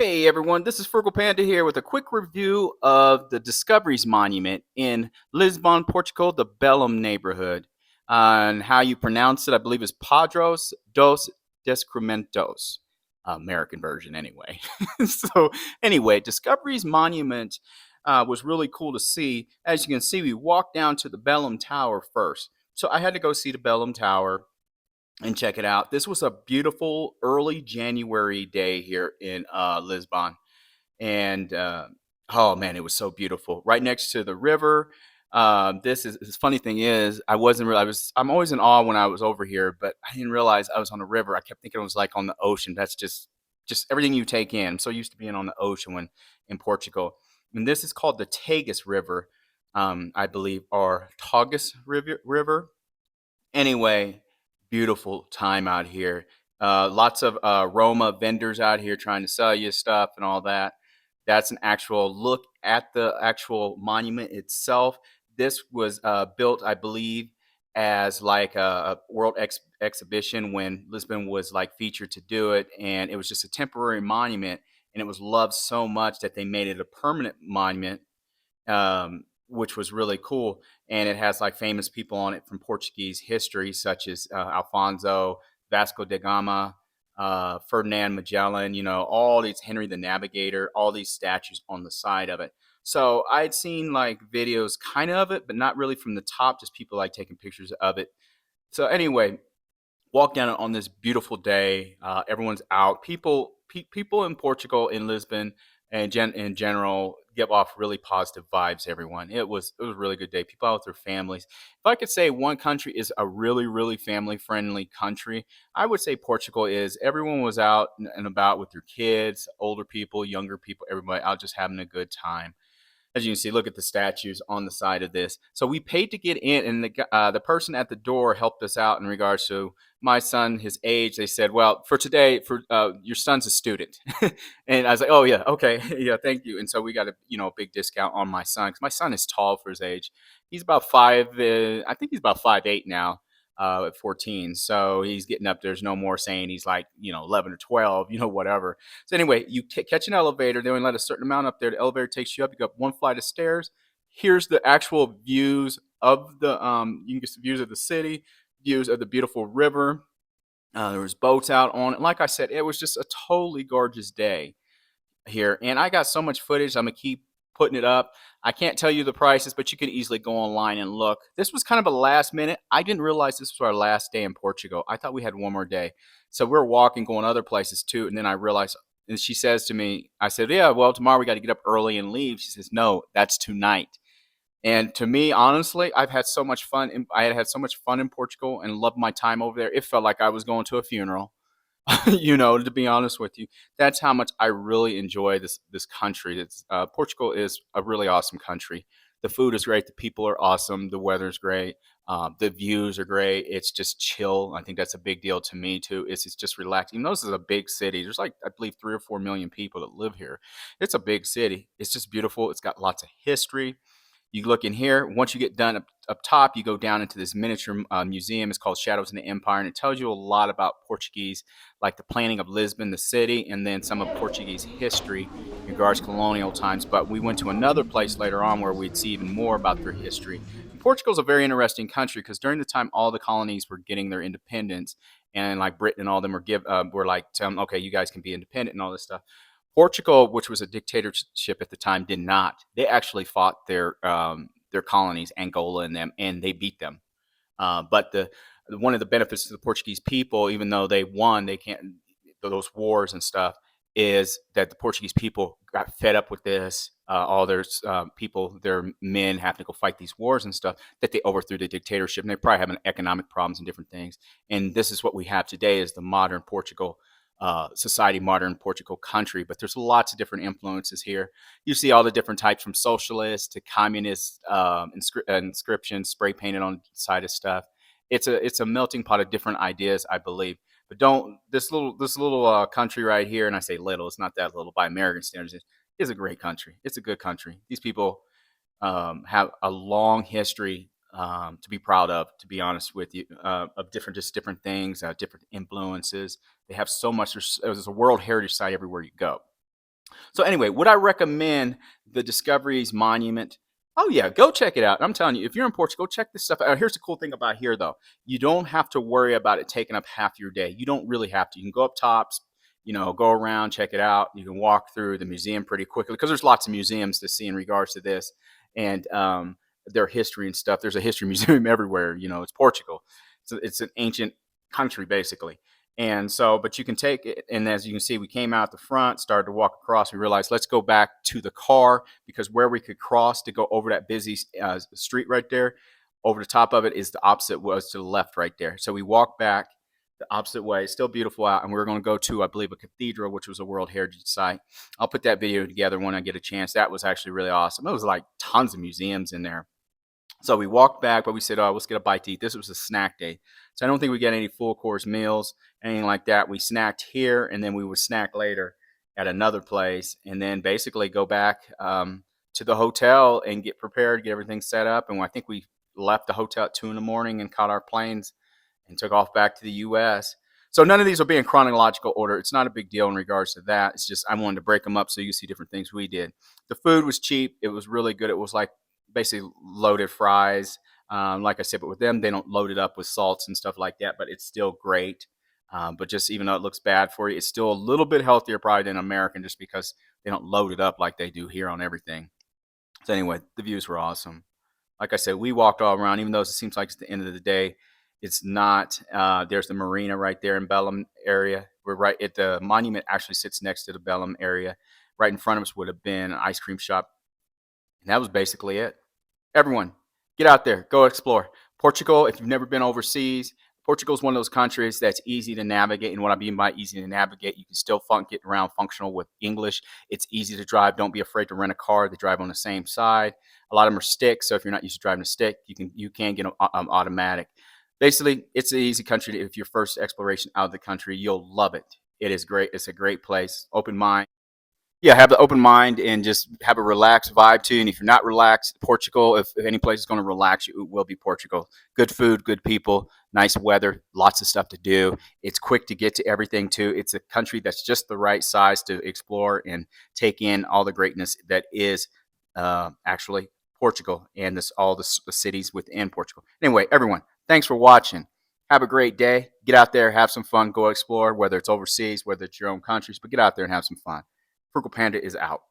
Hey everyone, this is Frugal Panda here with a quick review of the Discoveries Monument in Lisbon, Portugal, the Belém neighborhood. And how you pronounce it, I believe, is Padros dos Descobrimentos. American version, anyway. So, anyway, Discoveries Monument was really cool to see. As you can see, we walked down to the Belém Tower first. So, I had to go see the Belém Tower and check it out. This was a beautiful early January day here in Lisbon, and oh man, it was so beautiful. Right next to the river. This funny thing is, I wasn't really. I'm always in awe when I was over here, but I didn't realize I was on a river. I kept thinking it was like on the ocean. That's just everything you take in. I'm so used to being on the ocean when in Portugal. And this is called the Tagus River, I believe, or Tagus River. Anyway, beautiful time out here. Lots of Roma vendors out here trying to sell you stuff and all that. That's an actual look at the actual monument itself. This was built, I believe, as like a world exhibition when Lisbon was like featured to do it, and it was just a temporary monument, and it was loved so much that they made it a permanent monument, which was really cool. And it has like famous people on it from Portuguese history, such as Alfonso, Vasco da Gama, Ferdinand Magellan, all these Henry the Navigator, all these statues on the side of it. So I'd seen like videos kind of it, but not really from the top, just people like taking pictures of it. So anyway, walk down on this beautiful day. Everyone's out. People in Portugal, in Lisbon, and in general, give off really positive vibes. Everyone, it was a really good day. People out with their families. If I could say one country is a really family friendly country, I would say Portugal is. Everyone was out and about with their kids, older people, younger people, everybody out just having a good time. As you can see, look at the statues on the side of this. So we paid to get in, and the person at the door helped us out in regards to my son, his age. They said, "Well, for today, for your son's a student," and I was like, "Oh yeah, okay, yeah, thank you." And so we got a big discount on my son because my son is tall for his age. He's about five. I think he's about 5'8" now. At 14, so he's getting up. There's no more saying he's like 11 or 12, whatever. So anyway, you catch an elevator. They only let a certain amount up there. The elevator takes you up. You go up one flight of stairs. Here's the actual views of the you can get views of the city, views of the beautiful river. There was boats out on it. Like I said, it was just a totally gorgeous day here, and I got so much footage. I'm gonna keep putting it up. I can't tell you the prices, but you can easily go online and look. This was kind of a last minute. I didn't realize this was our last day in Portugal. I thought we had one more day, so we're walking, going other places too. And then I realized, and she says to me, I said, "Yeah, well, tomorrow we got to get up early and leave." She says, "No, that's tonight." And to me, honestly, I've had so much fun. I had so much fun in Portugal and loved my time over there. It felt like I was going to a funeral. To be honest with you, that's how much I really enjoy this country. Portugal is a really awesome country. The food is great, the people are awesome, the weather's great, the views are great. It's just chill. I think that's a big deal to me too. It's just relaxing. This is a big city. There's like I believe 3 or 4 million people that live here. It's a big city. It's just beautiful. It's got lots of history. You look in here. Once you get done up top, you go down into this miniature museum. It's called Shadows in the Empire, and it tells you a lot about Portuguese, like the planning of Lisbon, the city, and then some of Portuguese history in regards to colonial times. But we went to another place later on where we'd see even more about their history. And Portugal's a very interesting country because during the time all the colonies were getting their independence, and like Britain and all of them were like, tell them, okay, you guys can be independent and all this stuff. Portugal, which was a dictatorship at the time, did not. They actually fought their colonies, Angola and them, and they beat them. But the one of the benefits to the Portuguese people, even though they won, they can't those wars and stuff, is that the Portuguese people got fed up with this. All their people, their men, having to go fight these wars and stuff. That they overthrew the dictatorship, and they probably having economic problems and different things. And this is what we have today: is the modern Portugal society, modern Portugal country. But there's lots of different influences here. You see all the different types from socialist to communist inscriptions spray painted on the side of stuff. It's a melting pot of different ideas, I believe. But don't this little country right here, and I say little, it's not that little by American standards. It's a great country. It's a good country. These people have a long history to be proud of, to be honest with you, of different things, different influences. They have so much. There's a World Heritage Site everywhere you go. So anyway, would I recommend the Discoveries Monument? Oh yeah, go check it out. I'm telling you, if you're in Portugal, check this stuff out. Here's the cool thing about here, though. You don't have to worry about it taking up half your day. You don't really have to. You can go up tops, go around, check it out. You can walk through the museum pretty quickly because there's lots of museums to see in regards to this and their history and stuff. There's a history museum everywhere. It's Portugal. So it's an ancient country basically. And so, but you can take it, and as you can see, we came out the front, started to walk across. We realized let's go back to the car because where we could cross to go over that busy street right there, over the top of it is the opposite was to the left right there. So we walked back the opposite way. It's still beautiful out, and we're going to go to, I believe, a cathedral, which was a World Heritage Site. I'll put that video together when I get a chance. That was actually really awesome. It was like tons of museums in there. So we walked back, but we said, oh, let's get a bite to eat. This was a snack day. So I don't think we get any full course meals, anything like that. We snacked here, and then we would snack later at another place, and then basically go back to the hotel and get prepared, get everything set up. And I think we left the hotel at 2 in the morning and caught our planes and took off back to the U.S. So none of these will be in chronological order. It's not a big deal in regards to that. It's just I wanted to break them up so you see different things we did. The food was cheap. It was really good. It was like basically loaded fries. Like I said, but with them, they don't load it up with salts and stuff like that, but it's still great. But just even though it looks bad for you, it's still a little bit healthier probably than American just because they don't load it up like they do here on everything. So anyway, the views were awesome. Like I said, we walked all around, even though it seems like it's the end of the day. It's not. There's the marina right there in Belém area. We're right at the monument actually sits next to the Belém area. Right in front of us would have been an ice cream shop. And that was basically it. Everyone, get out there, go explore. Portugal, if you've never been overseas, Portugal is one of those countries that's easy to navigate. And what I mean by easy to navigate, you can still get around functional with English. It's easy to drive. Don't be afraid to rent a car. They drive on the same side. A lot of them are sticks, so if you're not used to driving a stick, you can get them automatic. Basically, it's an easy country. If your first exploration out of the country, you'll love it. It is great. It's a great place. Open mind. Yeah, have the open mind and just have a relaxed vibe too. And if you're not relaxed, Portugal, if any place is going to relax you, it will be Portugal. Good food, good people, nice weather, lots of stuff to do. It's quick to get to everything too. It's a country that's just the right size to explore and take in all the greatness that is actually Portugal and all the cities within Portugal. Anyway, everyone, thanks for watching. Have a great day. Get out there, have some fun, go explore, whether it's overseas, whether it's your own countries, but get out there and have some fun. Frugal Panda is out.